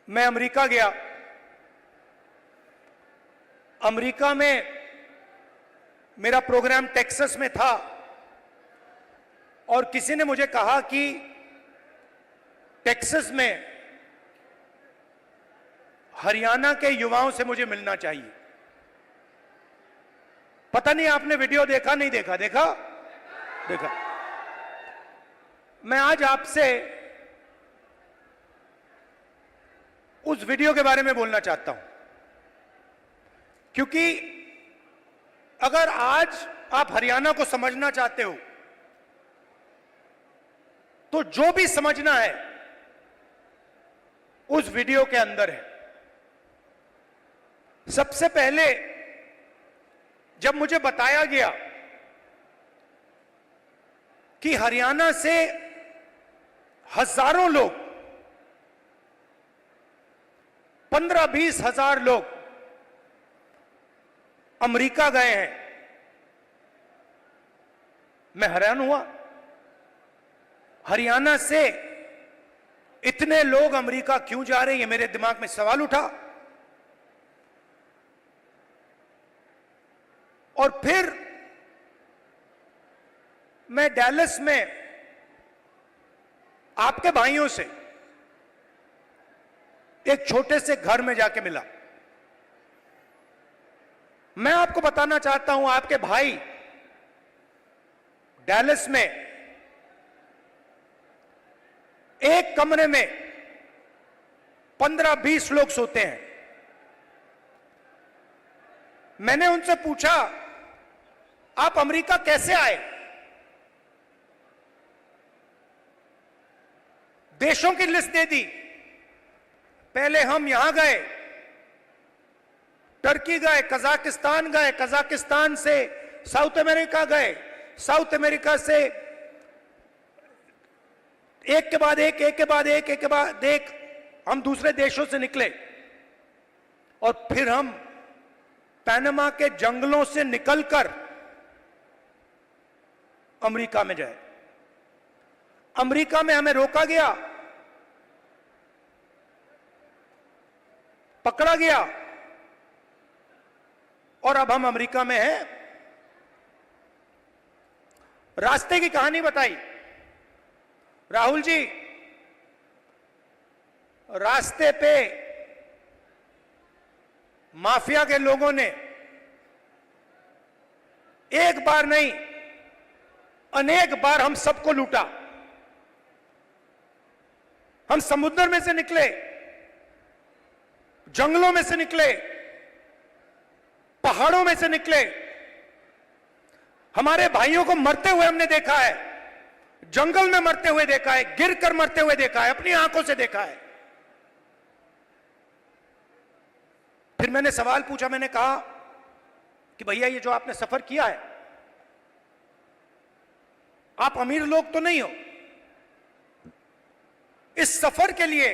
मैं अमेरिका गया। अमेरिका में मेरा प्रोग्राम टेक्सास में था और किसी ने मुझे कहा कि टेक्सास में हरियाणा के युवाओं से मुझे मिलना चाहिए। पता नहीं आपने वीडियो देखा नहीं देखा? देखा? देखा। मैं आज आपसे उस वीडियो के बारे में बोलना चाहता हूं, क्योंकि अगर आज आप हरियाणा को समझना चाहते हो तो जो भी समझना है उस वीडियो के अंदर है। सबसे पहले जब मुझे बताया गया कि हरियाणा से हजारों लोग, 15-20 हजार लोग अमेरिका गए हैं, मैं हैरान हुआ। हरियाणा से इतने लोग अमेरिका क्यों जा रहे हैं, ये मेरे दिमाग में सवाल उठा। और फिर मैं डैलस में आपके भाइयों से एक छोटे से घर में जाके मिला। मैं आपको बताना चाहता हूं, आपके भाई डैलस में एक कमरे में 15-20 लोग सोते हैं। मैंने उनसे पूछा, आप अमेरिका कैसे आए? देशों की लिस्ट दे दी। पहले हम यहां गए, टर्की गए, कजाकिस्तान गए, कजाकिस्तान से साउथ अमेरिका गए, साउथ अमेरिका से एक के बाद एक, एक के बाद एक, एक के बाद एक हम दूसरे देशों से निकले और फिर हम पनामा के जंगलों से निकलकर अमेरिका में जाए। अमेरिका में हमें रोका गया, पकड़ा गया और अब हम अमेरिका में हैं। रास्ते की कहानी बताई। राहुल जी, रास्ते पे माफिया के लोगों ने एक बार नहीं अनेक बार हम सबको लूटा। हम समुद्र में से निकले, जंगलों में से निकले, पहाड़ों में से निकले। हमारे भाइयों को मरते हुए हमने देखा है, जंगल में मरते हुए देखा है, गिरकर मरते हुए देखा है, अपनी आंखों से देखा है। फिर मैंने सवाल पूछा, मैंने कहा कि भैया ये जो आपने सफर किया है, आप अमीर लोग तो नहीं हो। इस सफर के लिए,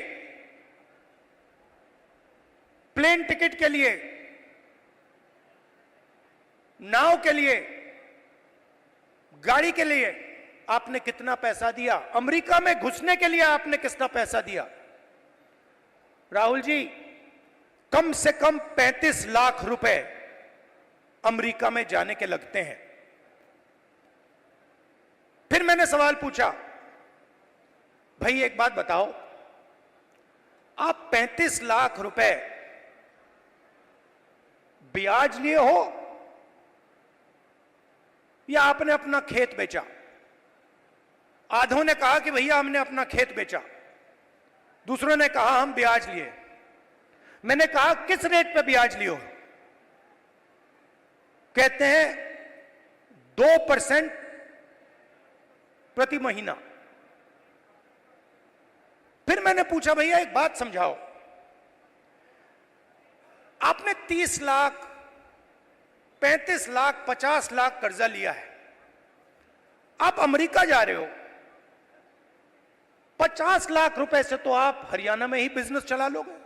प्लेन टिकट के लिए, नाव के लिए, गाड़ी के लिए आपने कितना पैसा दिया? अमेरिका में घुसने के लिए आपने कितना पैसा दिया? राहुल जी, कम से कम 35 लाख रुपए अमेरिका में जाने के लगते हैं। फिर मैंने सवाल पूछा, भाई एक बात बताओ, आप 35 लाख रुपए ब्याज लिए हो या आपने अपना खेत बेचा? आधों ने कहा कि भैया हमने अपना खेत बेचा, दूसरों ने कहा हम ब्याज लिए। मैंने कहा किस रेट पे ब्याज लियो? कहते हैं 2% प्रति महीना। फिर मैंने पूछा, भैया एक बात समझाओ, आपने 30 लाख, 35 लाख, 50 लाख कर्जा लिया है, आप अमेरिका जा रहे हो, 50 लाख रुपए से तो आप हरियाणा में ही बिजनेस चला लोगे।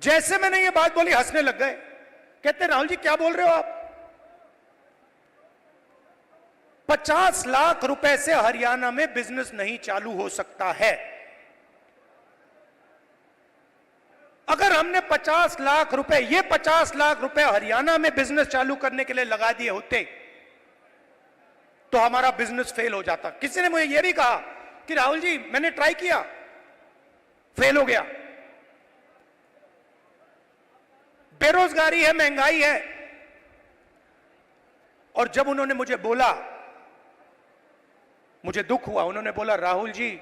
जैसे मैंने ये बात बोली हंसने लग गए। कहते राहुल जी क्या बोल रहे हो आप? 50 लाख रुपए से हरियाणा में बिजनेस नहीं चालू हो सकता है। हमने 50 लाख रुपए, ये 50 लाख रुपए हरियाणा में बिजनेस चालू करने के लिए लगा दिए होते तो हमारा बिजनेस फेल हो जाता। किसी ने मुझे यह भी कहा कि राहुल जी मैंने ट्राई किया, फेल हो गया। बेरोजगारी है, महंगाई है। और जब उन्होंने मुझे बोला, मुझे दुख हुआ, उन्होंने बोला राहुल जी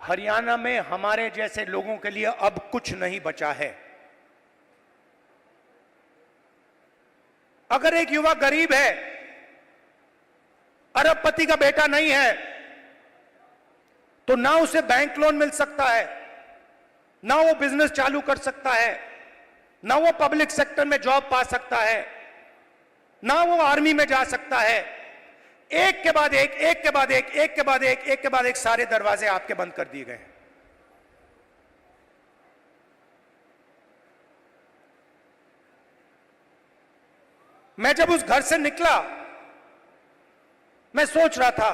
हरियाणा में हमारे जैसे लोगों के लिए अब कुछ नहीं बचा है। अगर एक युवा गरीब है, अरबपति का बेटा नहीं है, तो ना उसे बैंक लोन मिल सकता है, ना वो बिजनेस चालू कर सकता है, ना वो पब्लिक सेक्टर में जॉब पा सकता है, ना वो आर्मी में जा सकता है। एक के बाद एक, एक के बाद एक, एक के बाद एक, एक के बाद एक सारे दरवाजे आपके बंद कर दिए गए। मैं जब उस घर से निकला, मैं सोच रहा था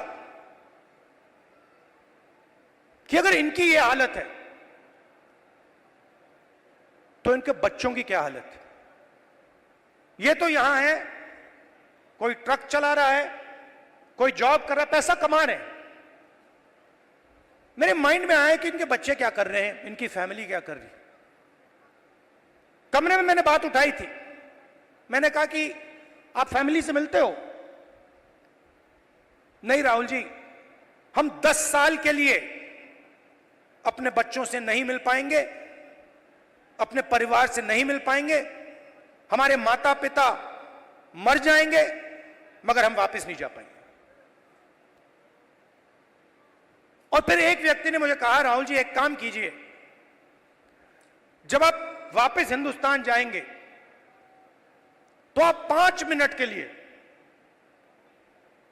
कि अगर इनकी ये हालत है तो इनके बच्चों की क्या हालत है। ये तो यहां है, कोई ट्रक चला रहा है, कोई जॉब कर रहा है, पैसा कमा रहे हैं। मेरे माइंड में आया कि इनके बच्चे क्या कर रहे हैं, इनकी फैमिली क्या कर रही है। कमरे में मैंने बात उठाई थी, मैंने कहा कि आप फैमिली से मिलते हो? नहीं राहुल जी, हम 10 साल के लिए अपने बच्चों से नहीं मिल पाएंगे, अपने परिवार से नहीं मिल पाएंगे, हमारे माता पिता मर जाएंगे मगर हम वापस नहीं जा पाएंगे। और फिर एक व्यक्ति ने मुझे कहा राहुल जी एक काम कीजिए, जब आप वापस हिंदुस्तान जाएंगे तो आप 5 मिनट के लिए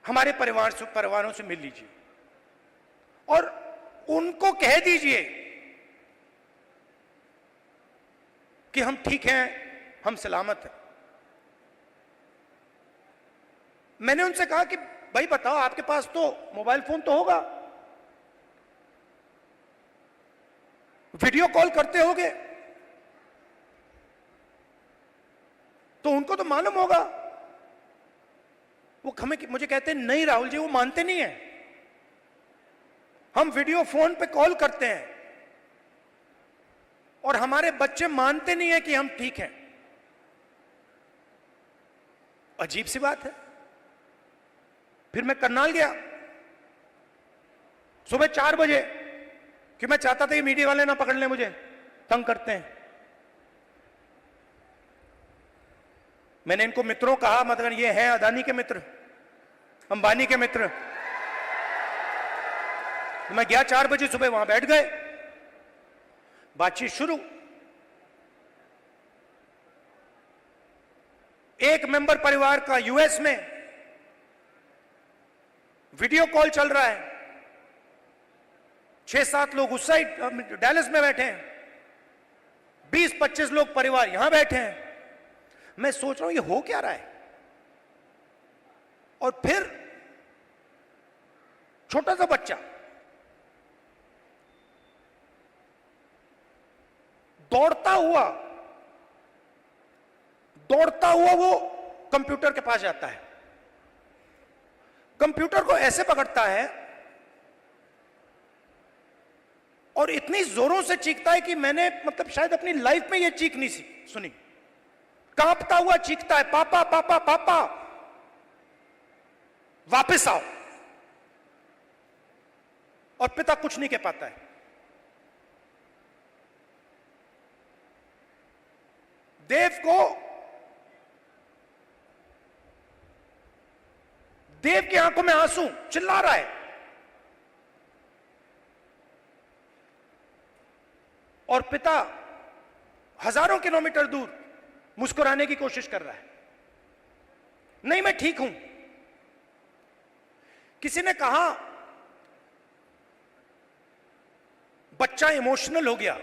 हमारे परिवारों से मिल लीजिए और उनको कह दीजिए कि हम ठीक हैं, हम सलामत हैं। मैंने उनसे कहा कि भाई बताओ, आपके पास तो मोबाइल फोन तो होगा, वीडियो कॉल करते होगे, तो उनको तो मालूम होगा। वो मुझे कहते हैं नहीं राहुल जी, वो मानते नहीं है। हम वीडियो फोन पे कॉल करते हैं और हमारे बच्चे मानते नहीं है कि हम ठीक हैं। अजीब सी बात है। फिर मैं करनाल गया सुबह 4 बजे, कि मैं चाहता था कि मीडिया वाले ना पकड़ लें मुझे, तंग करते हैं। मैंने इनको मित्रों कहा, मतलब ये हैं अदानी के मित्र, अंबानी के मित्र। तो मैं गया 4 बजे सुबह, वहां बैठ गए, बातचीत शुरू। एक मेंबर परिवार का यूएस में वीडियो कॉल चल रहा है, 6-7 लोग उस साइड डैलस में बैठे हैं, 20-25 लोग परिवार यहां बैठे हैं। मैं सोच रहा हूं ये हो क्या रहा है। और फिर छोटा सा बच्चा दौड़ता हुआ वो कंप्यूटर के पास जाता है, कंप्यूटर को ऐसे पकड़ता है और इतनी जोरों से चीखता है कि मैंने मतलब शायद अपनी लाइफ में ये चीख नहीं सुनी। कांपता हुआ चीखता है, पापा पापा पापा वापस आओ। और पिता कुछ नहीं कह पाता है। देव की आंखों में आंसू, चिल्ला रहा है। और पिता हजारों किलोमीटर दूर मुस्कुराने की कोशिश कर रहा है, नहीं मैं ठीक हूं। किसी ने कहा बच्चा इमोशनल हो गया।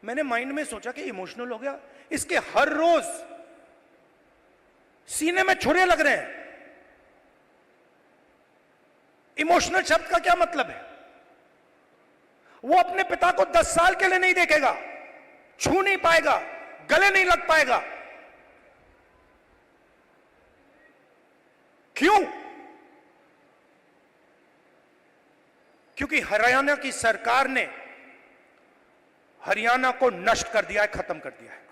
मैंने माइंड में सोचा कि इमोशनल हो गया, इसके हर रोज सीने में छुरे लग रहे हैं। इमोशनल शब्द का क्या मतलब है? वो अपने पिता को 10 साल के लिए नहीं देखेगा, छू नहीं पाएगा, गले नहीं लग पाएगा। क्यों? क्योंकि हरियाणा की सरकार ने हरियाणा को नष्ट कर दिया है, खत्म कर दिया है।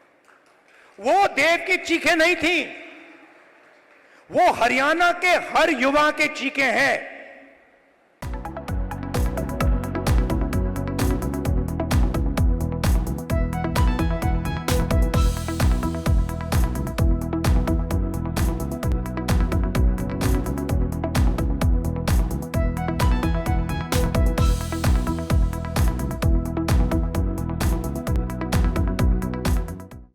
वो देव की चीखें नहीं थी, वो हरियाणा के हर युवा के चीखें हैं।